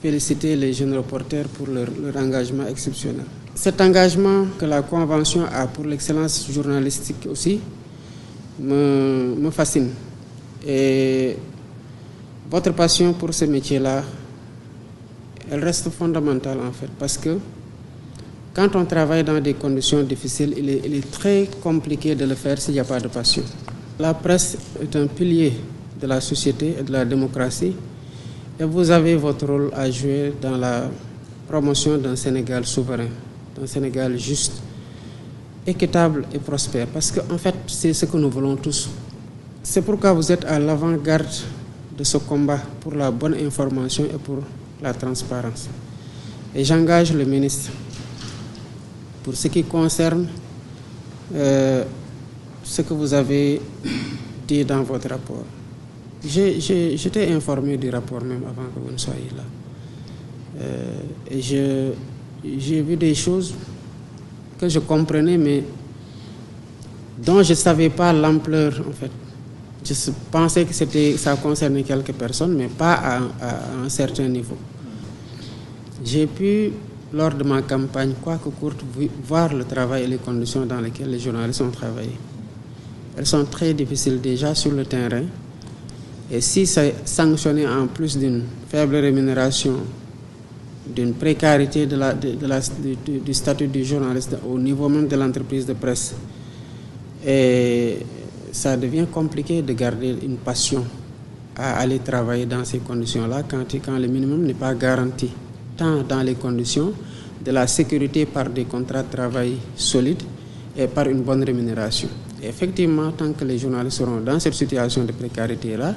féliciter les jeunes reporters pour leur engagement exceptionnel. Cet engagement que la Convention a pour l'excellence journalistique aussi me fascine. Et votre passion pour ce métier-là, elle reste fondamentale en fait, parce que quand on travaille dans des conditions difficiles, il est très compliqué de le faire s'il n'y a pas de passion. La presse est un pilier de la société et de la démocratie, et vous avez votre rôle à jouer dans la promotion d'un Sénégal souverain, d'un Sénégal juste, équitable et prospère, parce qu'en fait, c'est ce que nous voulons tous. C'est pourquoi vous êtes à l'avant-garde de ce combat pour la bonne information et pour la transparence. Et j'engage le ministre pour ce qui concerne ce que vous avez dit dans votre rapport. J'étais informé du rapport même avant que vous ne soyez là. Et j'ai vu des choses que je comprenais, mais dont je ne savais pas l'ampleur en fait. Je pensais que ça concernait quelques personnes, mais pas à un certain niveau. J'ai pu, lors de ma campagne, quoique courte, voir le travail et les conditions dans lesquelles les journalistes ont travaillé. Elles sont très difficiles déjà sur le terrain. Et si c'est sanctionné en plus d'une faible rémunération, d'une précarité du statut du journaliste au niveau même de l'entreprise de presse, et ça devient compliqué de garder une passion à aller travailler dans ces conditions-là quand le minimum n'est pas garanti, tant dans les conditions de la sécurité par des contrats de travail solides et par une bonne rémunération. Et effectivement, tant que les journalistes seront dans cette situation de précarité-là,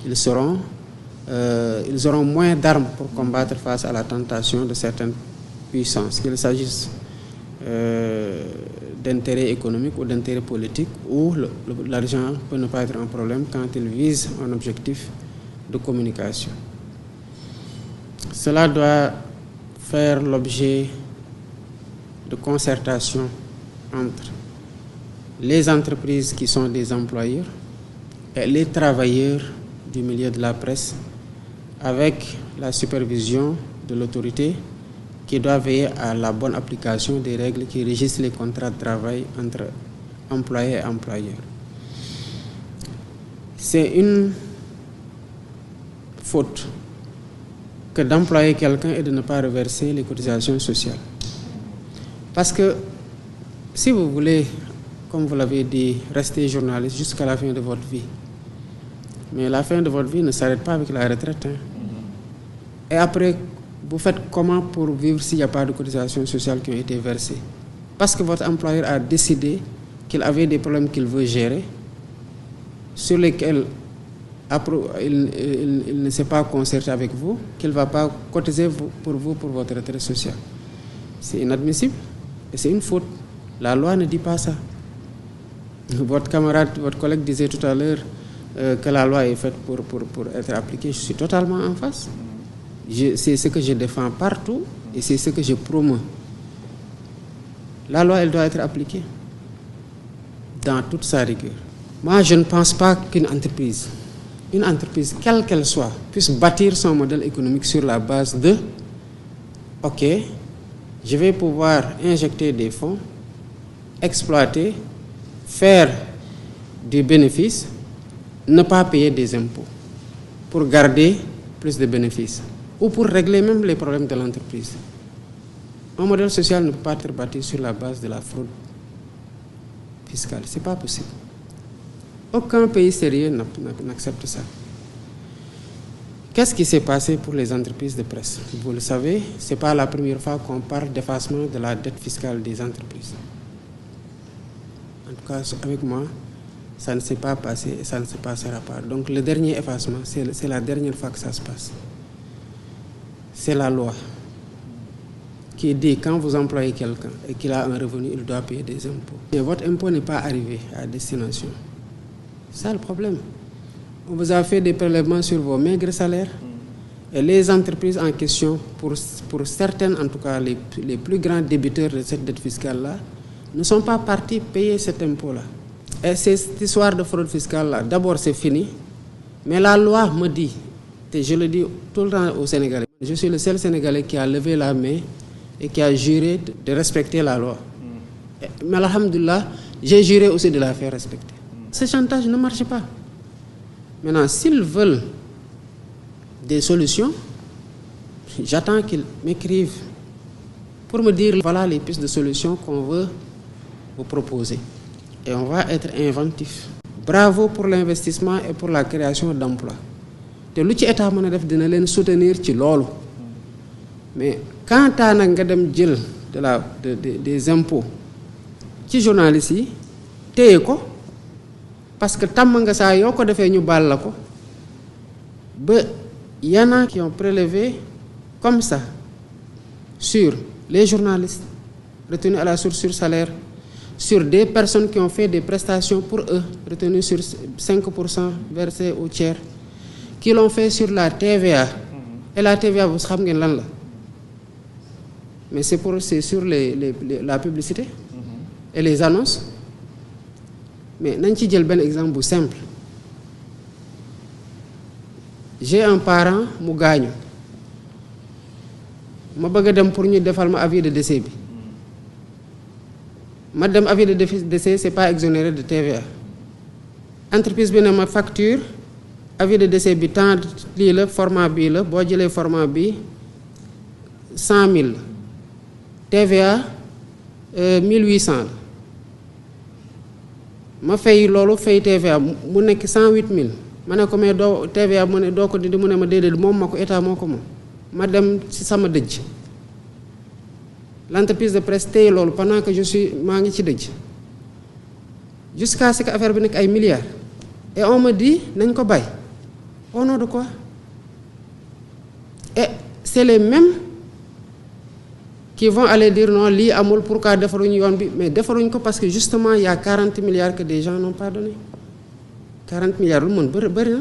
ils auront moins d'armes pour combattre face à la tentation de certaines puissances, qu'il s'agisse d'intérêts économiques ou d'intérêts politiques, où l'argent peut ne pas être un problème quand il vise un objectif de communication. Cela doit faire l'objet de concertation entre les entreprises qui sont des employeurs et les travailleurs du milieu de la presse, avec la supervision de l'autorité qui doit veiller à la bonne application des règles qui régissent les contrats de travail entre employés et employeurs. C'est une faute que d'employer quelqu'un et de ne pas reverser les cotisations sociales. Parce que si vous voulez, comme vous l'avez dit, rester journaliste jusqu'à la fin de votre vie, mais la fin de votre vie ne s'arrête pas avec la retraite. Et après, vous faites comment pour vivre s'il n'y a pas de cotisations sociales qui ont été versées? Parce que votre employeur a décidé qu'il avait des problèmes qu'il veut gérer, sur lesquels il ne s'est pas concerté avec vous, qu'il ne va pas cotiser pour vous pour votre retraite sociale. C'est inadmissible et c'est une faute. La loi ne dit pas ça. Votre camarade, votre collègue disait tout à l'heure que la loi est faite pour être appliquée. Je suis totalement en face. C'est ce que je défends partout et c'est ce que je promeux. La loi, elle doit être appliquée dans toute sa rigueur. Moi, je ne pense pas qu'une entreprise, quelle qu'elle soit, puisse bâtir son modèle économique sur la base de « Ok, je vais pouvoir injecter des fonds, exploiter, faire du bénéfice, ne pas payer des impôts pour garder plus de bénéfices ou pour régler même les problèmes de l'entreprise. » Un modèle social ne peut pas être bâti sur la base de la fraude fiscale. Ce n'est pas possible. Aucun pays sérieux n'accepte ça. Qu'est-ce qui s'est passé pour les entreprises de presse? Vous le savez, ce n'est pas la première fois qu'on parle d'effacement de la dette fiscale des entreprises. En tout cas, avec moi, ça ne s'est pas passé et ça ne se passera pas. Donc le dernier effacement, c'est la dernière fois que ça se passe. C'est la loi qui dit quand vous employez quelqu'un et qu'il a un revenu, il doit payer des impôts. Et votre impôt n'est pas arrivé à destination. C'est ça le problème. On vous a fait des prélèvements sur vos maigres salaires et les entreprises en question, pour certaines en tout cas, les plus grands débiteurs de cette dette fiscale-là, ne sont pas partis payer cet impôt-là. Et cette histoire de fraude fiscale-là, d'abord c'est fini, mais la loi me dit, et je le dis tout le temps au Sénégalais, Je suis le seul Sénégalais qui a levé la main et qui a juré de respecter la loi. Mais alhamdoulilah, j'ai juré aussi de la faire respecter. Ce chantage ne marche pas. Maintenant, s'ils veulent des solutions, j'attends qu'ils m'écrivent pour me dire voilà les pistes de solutions qu'on veut vous proposer. Et on va être inventif. Bravo pour l'investissement et pour la création d'emplois. te lu ci état mën a def dina leen soutenir ci loolu mais quant à nag nga dem jël des impôts ci journalistes yi téye ko parce que tàmm nga saa yoo ko defee ñu baal la ko ba y en a qui ont prélevé comme ça sur les journalistes retenus à la source sur salaire, sur des personnes qui ont fait des prestations pour eux, retenues sur 5% versés au tiers, qui l'ont fait sur la TVA. Et la TVA, vous savez lan la. Mais c'est sur la publicité et les annonces. Mais nañ ci jël benn exemple simple. J'ai un parent mu gaañu ma bëgg a dem pour ñu defal ma avis de décès bi ma dem avis de décès c'est pas exonéré de TVA entreprise bi ne ma facture avis de décès bi temps lii la format bii la boo jëlee format bi 100 000 TVA 1800 la ma fay loolu fay TVA mu nekk 108 000 ma ne ko mais doo TVA mu ne doo ko dindi mu ne ma déedéet moom ma ko état moo ko moom ma dem ci sama dëj l'entreprise de presse téye loolu pendant que maa ngi ci dëj jusqu'à ce que affaire bi nekk ay milliards et on me dit nañ ko bàyyi au nom de quoi et c'est les mêmes qui vont aller dire non lii amul pourquoi defaruñu yoon bi mais defaruñ ko parce que justement il y a 40 milliards que des gens n'ont pas donné 40 milliards lu mën bëri na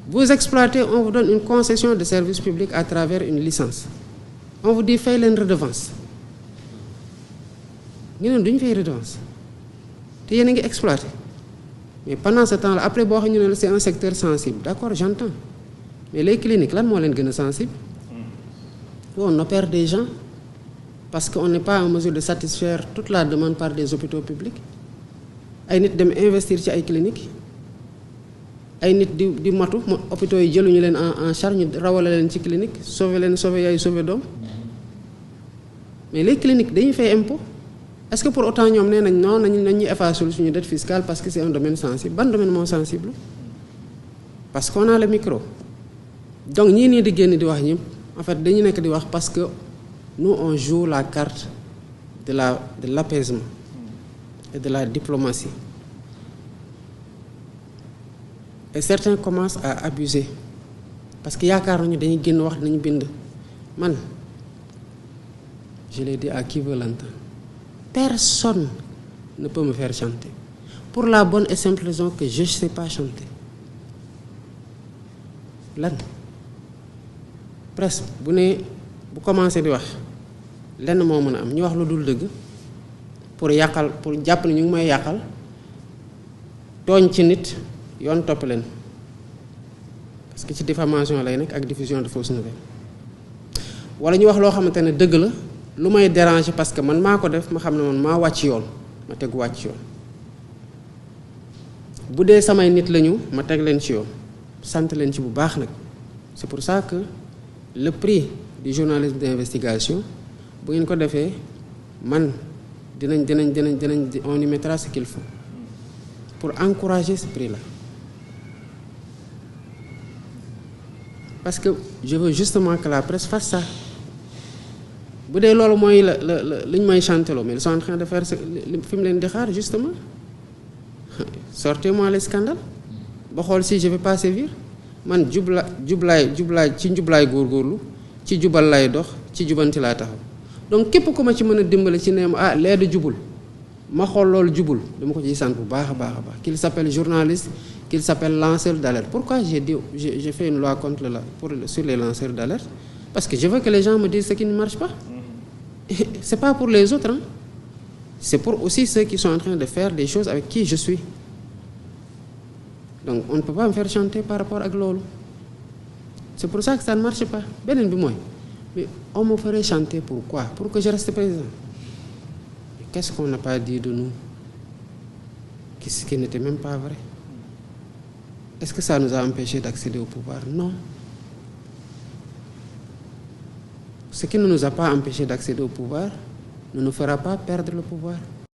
vous exploitez, on vous donne une concession de service public à travers une licence. On vous dit fay leen redevance. Ñu ne duñ fay redevance. Te yéen a ngi exploité. Mais pendant ce temps-là, après boo xam ñu ne c'est un secteur sensible. D'accord, j'entends. Mais les cliniques, lan moo leen gën a sensible? On opère des gens parce qu'on n'est pas en mesure de satisfaire toute la demande par des hôpitaux publics. Ay nit dem investir ci ay cliniques. ay nit di matu hôpitaux yi jëluñu leen en charge ñu rawale leen ci clinique sauver yaay sauver doom mais les cliniques dañuy fay impôt est-ce que pour autant ñoom nee nañ non nañu effacer suñu dette fiscale parce que c'est un domaine sensible ban domaine moo sensible parce qu'on a le micro donc ñii nii di génn di wax ñëpp en fait dañu nekk di wax parce que nous on joue la carte de l'apaisement et de la diplomatie. Et certains commencent à abuser parce que yaakaar nañu dañuy génn wax nañu bind man je l'ai dit à qui veut l'entendre personne ne peut me faire chanter pour la bonne et simple raison que je sais pas chanter lan presque bu commencé di wax lenn moo mën a am ñu wax lu dul dëgg pour jàpp ne ñu ngi may yàqal tooñ ci nit yoon topp leen parce que ci diffamation lay nekk ak diffusion de fausses nouvelles wala ñu wax loo xamante ne dëgg la lu may déranger parce que man maa ko def ma xam ne man maa wàcc yoon ma teg wàcc yoon bu dee samay nit lañu ma teg leen ci yoon sant leen ci bu baax nag c'est pour ça que le prix du journalisme d'investigation bu ngeen ko defee man dinañ on y mettra ce qu'il faut pour encourager ce prix-là. Parce que je veux justement que la presse fasse ça. Bu dee loolu mooy li ñu may chanteloo mais ils sont en train de faire fi mu leen di xaar justement sortez-moi les scandales ba xool si je vais pas sévir man jublaay ci njublaay góorgóorlu ci jubal lay dox ci jubanti laa taxaw donc képp ku ma ci mën a dimbale ci neem lee da jubul ma xool loolu jubul dama ko ciy sant bu baax a baax qu'il s'appelle journaliste qu'il s'appelle lanceur d'alerte. Pourquoi j'ai fait une loi sur les lanceurs d'alerte? Parce que je veux que les gens me disent ce qui ne marche pas. C'est pas pour les autres, hein. C'est pour aussi ceux qui sont en train de faire des choses avec qui je suis. Donc on ne peut pas me faire chanter par rapport à lolo. C'est pour ça que ça ne marche pas. Benen bi mooy, mais on me ferait chanter pourquoi? Pour que je reste président. Qu'est-ce qu'on n'a pas dit de nous? Qui n'était même pas vrai. Est-ce que ça nous a empêchés d'accéder au pouvoir? Non. Ce qui ne nous a pas empêchés d'accéder au pouvoir ne nous fera pas perdre le pouvoir.